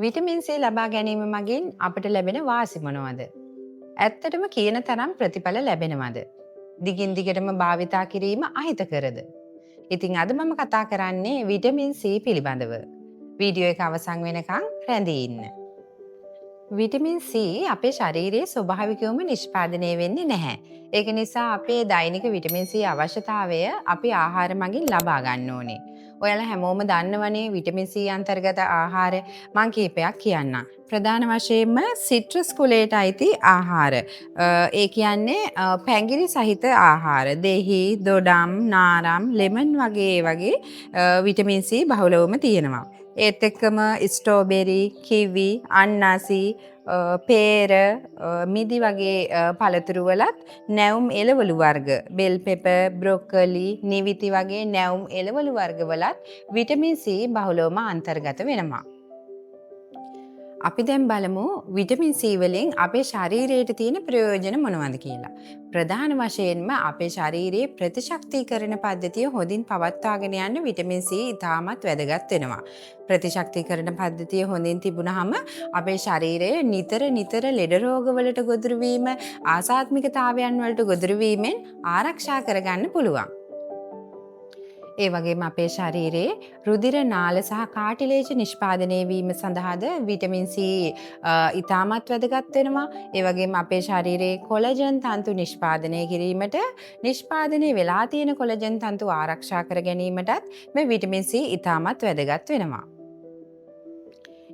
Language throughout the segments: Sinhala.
විටමින් C ලබා ගැනීම මගින් අපට ලැබෙන වාසි මොනවද? ඇත්තටම කියන තරම් ප්‍රතිඵල ලැබෙනවද? දිගින් දිගටම භාවිතා කිරීම අහිතකරද? ඉතින් අද මම කතා කරන්නේ විටමින් C පිළිබඳව. වීඩියෝ එක අවසන් වෙනකන් රැඳී ඉන්න. විටමින් C අපේ ශරීරයේ ස්වභාවිකවම නිෂ්පාදනය වෙන්නේ නැහැ. ඒක නිසා අපේ දෛනික විටමින් C අවශ්‍යතාවය අපි ආහාර මගින් ලබා ගන්න ඕනේ. ඔයාලා හැමෝම දන්නවනේ විටමින් C අන්තර්ගත ආහාර මං කීපයක් කියන්නම්. ප්‍රධාන වශයෙන්ම සිට්‍රස් කුලයට අයිති ආහාර. ඒ කියන්නේ පැංගිරි සහිත ආහාර. දෙහි, දොඩම්, නාරම්, ලෙමන් වගේ විටමින් C බහුලවම තියෙනවා. ඒත් එක්කම ස්ට්‍රෝබෙරි, කිවි, අන්නාසි, පේර, මිදි වගේ පළතුරු වලත් නැවුම් එළවලු වර්ග, බෙල් පෙපර්, බ්‍රොකොලි, නිවිති වගේ නැවුම් එළවලු වර්ග වලත් විටමින් C බහුලවම අන්තර්ගත වෙනවා. අපි දැන් බලමු විටමින් C වලින් අපේ ශරීරයට තියෙන ප්‍රයෝජන මොනවද කියලා. ප්‍රධාන වශයෙන්ම අපේ ශරීරයේ ප්‍රතිශක්තිකරණ පද්ධතිය හොඳින් පවත්වාගෙන යන්න විටමින් C ඉතාමත් වැදගත් වෙනවා. ප්‍රතිශක්තිකරණ පද්ධතිය හොඳින් තිබුණාම අපේ ශරීරය නිතර ලෙඩ රෝගවලට ගොදුරු වීම, ආසාත්මිකතාවයන් වලට ගොදුරු වීමෙන් ආරක්ෂා කරගන්න පුළුවන්. ඒ වගේම අපේ ශරීරයේ රුධිර නාල සහ කාටිලේජ නිෂ්පාදනය වීම සඳහාද විටමින් C ඉතාමත් වැදගත් වෙනවා. ඒ වගේම අපේ ශරීරයේ කොලජන් තන්තු නිෂ්පාදනය කිරීමට නිෂ්පාදනය වෙලා තියෙන කොලජන් තන්තු ආරක්ෂා කර ගැනීමටත් මේ විටමින් C ඉතාමත් වැදගත් වෙනවා.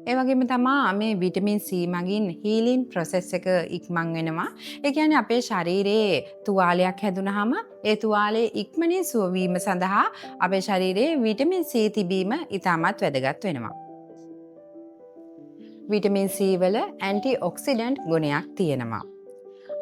ඒ වගේම තමා මේ විටමින් C මගින් හීලින් ප්‍රොසෙස් එක ඉක්මන් වෙනවා. ඒ කියන්නේ අපේ ශරීරයේ තුවාලයක් හැදුනහම ඒ තුවාලයේ ඉක්මනින් සුව වීම සඳහා අපේ ශරීරයේ විටමින් C තිබීම ඉතාමත් වැදගත් වෙනවා. විටමින් C වල ඇන්ටි ඔක්සිඩන්ට් ගුණයක් තියෙනවා.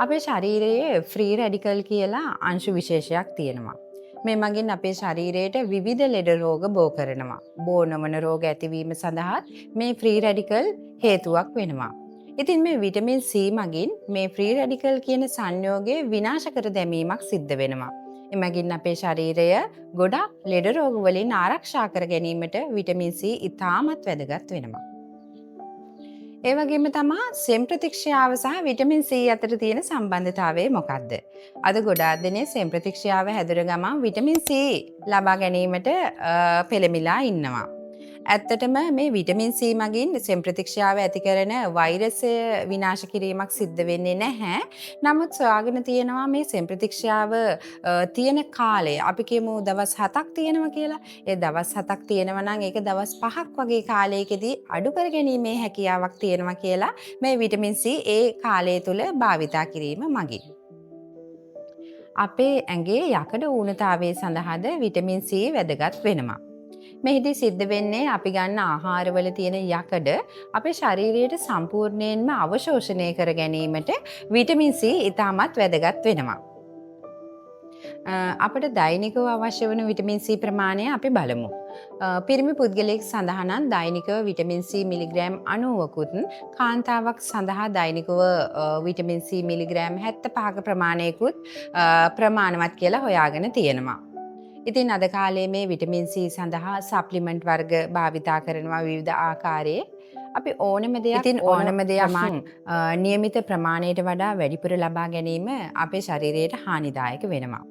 අපේ ශරීරයේ ෆ්‍රී රැඩිකල් කියලා අංශු විශේෂයක් තියෙනවා. මේ මගින් අපේ ශරීරයට විවිධ ලෙඩ රෝග බෝ කරනවා. බෝ නොවන රෝග ඇතිවීම සඳහා මේ ෆ්‍රී රැඩිකල් හේතුවක් වෙනවා. ඉතින් මේ විටමින් C මගින් මේ ෆ්‍රී රැඩිකල් කියන සංයෝගය විනාශ කර දැමීමක් සිද්ධ වෙනවා. එමගින් අපේ ශරීරය ගොඩක් ලෙඩ රෝග වලින් ආරක්ෂා කර ගැනීමට විටමින් C ඉතාමත් වැදගත් වෙනවා. ඒ වගේම තමා සෙම් ප්‍රතික්ෂයාව සහ විටමින් C අතර තියෙන සම්බන්ධතාවය මොකක්ද? අද ගොඩාක් දෙනේ සෙම් ප්‍රතික්ෂයාව හැදුර ගමන් විටමින් C ලබා ගැනීමට පෙළඹිලා ඉන්නවා. ඇත්තටම මේ විටමින් C මගින් සෙම් ප්‍රතික්ෂයාව ඇති කරන වෛරසය විනාශ කිරීමක් සිද්ධ වෙන්නේ නැහැ. නමුත් සොයාගෙන තියෙනවා මේ සෙම් ප්‍රතික්ෂයාව තියෙන කාලය. අපි කියමු දවස් 7ක් තියෙනවා කියලා. ඒ දවස් 7ක් තියෙනවා නම් ඒක දවස් 5ක් වගේ කාලයකදී අඩු කර ගැනීමේ හැකියාවක් තියෙනවා කියලා මේ විටමින් C ඒ කාලය තුල භාවිතා කිරීම මගින්. අපේ ඇඟේ යකඩ ඌනතාවය සඳහාද විටමින් C වැදගත් වෙනවා. මෙහිදී සිද්ධ වෙන්නේ අපි ගන්න ආහාරවල තියෙන යකඩ අපේ ශරීරයට සම්පූර්ණයෙන්ම අවශෝෂණය කර ගැනීමට විටමින් C ඉතාමත් වැදගත් වෙනවා. අපට දෛනිකව අවශ්‍ය වන විටමින් C ප්‍රමාණය අපි බලමු. පිරිමි පුද්ගලයෙක් සඳහා නම් දෛනිකව විටමින් C මිලිග්‍රෑම් 90කුත් කාන්තාවක් සඳහා දෛනිකව විටමින් C මිලිග්‍රෑම් 75ක ප්‍රමාණයකුත් ප්‍රමාණවත් කියලා හොයාගෙන තියෙනවා. ඉතින් අද කාලේ මේ විටමින් C සඳහා සප්ලිමන්ට් වර්ග භාවිතා කරනවා විවිධ ආකාරයේ. අපි ඕනම දෙයක් නියමිත ප්‍රමාණයට වඩා වැඩිපුර ලබා ගැනීම අපේ ශරීරයට හානිදායක වෙනවා.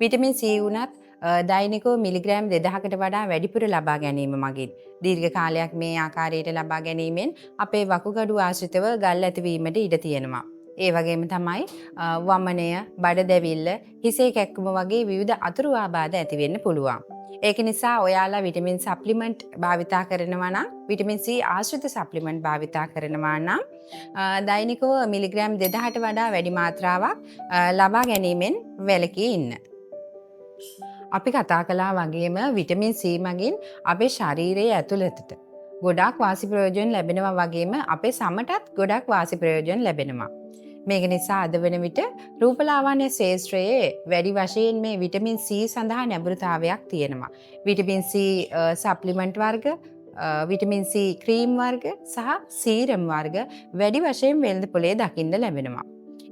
විටමින් C උනත් දෛනිකව මිලිග්‍රෑම් 2000කට වඩා වැඩිපුර ලබා ගැනීම මගින් දීර්ඝ කාලයක් මේ ආකාරයට ලබා ගැනීමෙන් අපේ වකුගඩු ආශ්‍රිතව ගල් ඇතිවීමට ඉඩ තියෙනවා. ඒ වගේම තමයි වමනය, බඩ දැවිල්ල, හිසේ කැක්කුම වගේ විවිධ අතුරු ආබාධ ඇති වෙන්න පුළුවන්. ඒක නිසා ඔයාලා විටමින් සප්ලිමන්ට් භාවිතා කරනවා නම් විටමින් C ආශ්‍රිත සප්ලිමන්ට් භාවිතා කරනවා නම් දෛනිකව මිලිග්‍රෑම් 2000ට වඩා වැඩි මාත්‍රාවක් ලබා ගැනීමෙන් වැළකී ඉන්න. අපි කතා කළා වගේම විටමින් C මගින් අපේ ශරීරයේ ඇතුළතට ගොඩාක් වාසි ප්‍රයෝජන ලැබෙනවා වගේම අපේ සමටත් ගොඩාක් වාසි ප්‍රයෝජන ලැබෙනවා. මේක නිසා අද වන විට රූපලාවන්‍ය ශාස්ත්‍රයේ වැඩි වශයෙන් මේ විටමින් C සඳහා නැඹුරුතාවයක් තියෙනවා. විටමින් C සප්ලිමන්ට් වර්ග, විටමින් C ක්‍රීම් වර්ග සහ සීරම් වර්ග වැඩි වශයෙන් වෙළඳ පොලේ දකින්න ලැබෙනවා.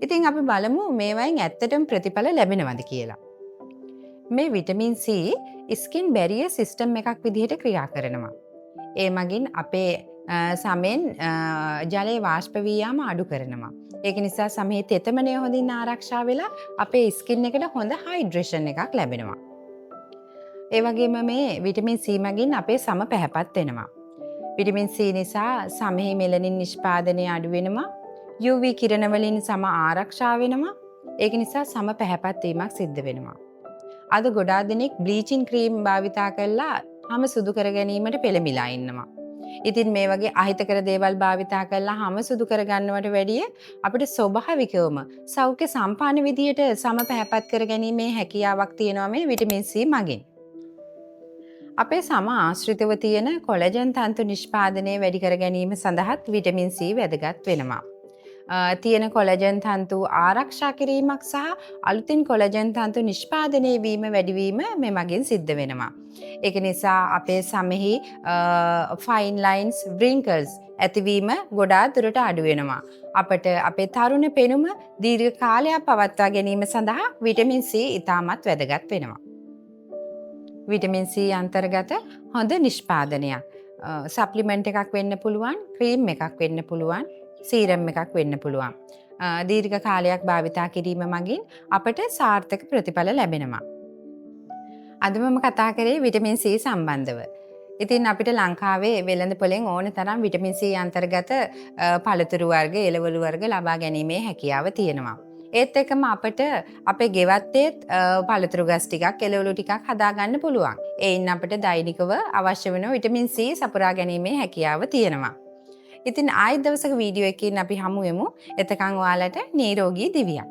ඉතින් අපි බලමු මේවායින් ඇත්තටම ප්‍රතිඵල ලැබෙනවද කියලා. මේ vitamin C skin barrier system එකක් විදිහට ක්‍රියා කරනවා. ඒ මගින් අපේ සමෙන් ජලයේ වාෂ්ප වී යාම අඩු කරනවා. ඒක නිසා සමේ තෙතමනය හොඳින් ආරක්ෂා වෙලා අපේ ස්කින් එකට හොඳ හයිඩ්‍රේෂන් එකක් ලැබෙනවා. ඒ වගේම මේ විටමින් C මගින් අපේ සම පැහැපත් වෙනවා. විටමින් C නිසා සමෙහි මෙලනින් නිෂ්පාදනය අඩු වෙනවා. UV කිරණ වලින් සම ආරක්ෂා වෙනවා. ඒක නිසා සම පැහැපත් වීමක් සිද්ධ වෙනවා. අද ගොඩාක් දෙනෙක් බ්ලීචින් ක්‍රීම් භාවිතා කරලා හම සුදු කර ගැනීමට පෙළඹිලා ඉන්නවා. ඉතින් මේ වගේ අහිතකර දේවල් භාවිතා කරලා හම සුදු කරගන්නවට වැඩිය අපිට ස්වභාවිකවම සෞඛ්‍ය සම්පන්න විදියට සම පැහැපත් කර ගැනීමේ හැකියාවක් තියෙනවා මේ විටමින් C මගින්. අපේ සම ආශ්‍රිතව තියෙන කොලජන් තන්තු නිෂ්පාදනය වැඩි කර ගැනීම සඳහාත් විටමින් C වැදගත් වෙනවා. තියෙන කොලජන් තන්තු ආරක්ෂා කිරීමක් සහ අලුතින් කොලජන් තන්තු නිෂ්පාදනය වීම වැඩිවීම මේ මගින් සිද්ධ වෙනවා. ඒක නිසා අපේ සමෙහි ෆයින් ලයින්ස් wrinkles ඇතිවීම ගොඩාක් දුරට අඩු වෙනවා. අපට අපේ තරුණ පෙනුම දීර්ඝ කාලයක් පවත්වා ගැනීම සඳහා විටමින් C ඉතාමත් වැදගත් වෙනවා. විටමින් C අන්තර්ගත හොඳ නිෂ්පාදනයක්. සප්ලිමන්ට් එකක් වෙන්න පුළුවන්, ක්‍රීම් එකක් වෙන්න පුළුවන්, සීරම් එකක් වෙන්න පුළුවන්. දීර්ඝ කාලයක් භාවිතා කිරීම මගින් අපට සාර්ථක ප්‍රතිඵල ලැබෙනවා. අද මම කතා කරේ විටමින් C සම්බන්ධව. ඉතින් අපිට ලංකාවේ වෙළඳ පොලෙන් ඕන තරම් විටමින් C අන්තර්ගත පළතුරු වර්ග, එළවලු වර්ග ලබා ගැනීමේ හැකියාව තියෙනවා. ඒත් එක්කම අපට අපේ ගෙවත්තේත් පළතුරු ගස් ටිකක්, එළවලු ටිකක් හදාගන්න පුළුවන්. ඒයින් අපට දෛනිකව අවශ්‍ය වෙන විටමින් C සපුරා ගැනීමේ හැකියාව තියෙනවා. ඉතින් ආයෙත් දවසක වීඩියෝ එකකින් අපි හමු වෙමු. එතකන් ඔයාලට නිරෝගී දිවියක්.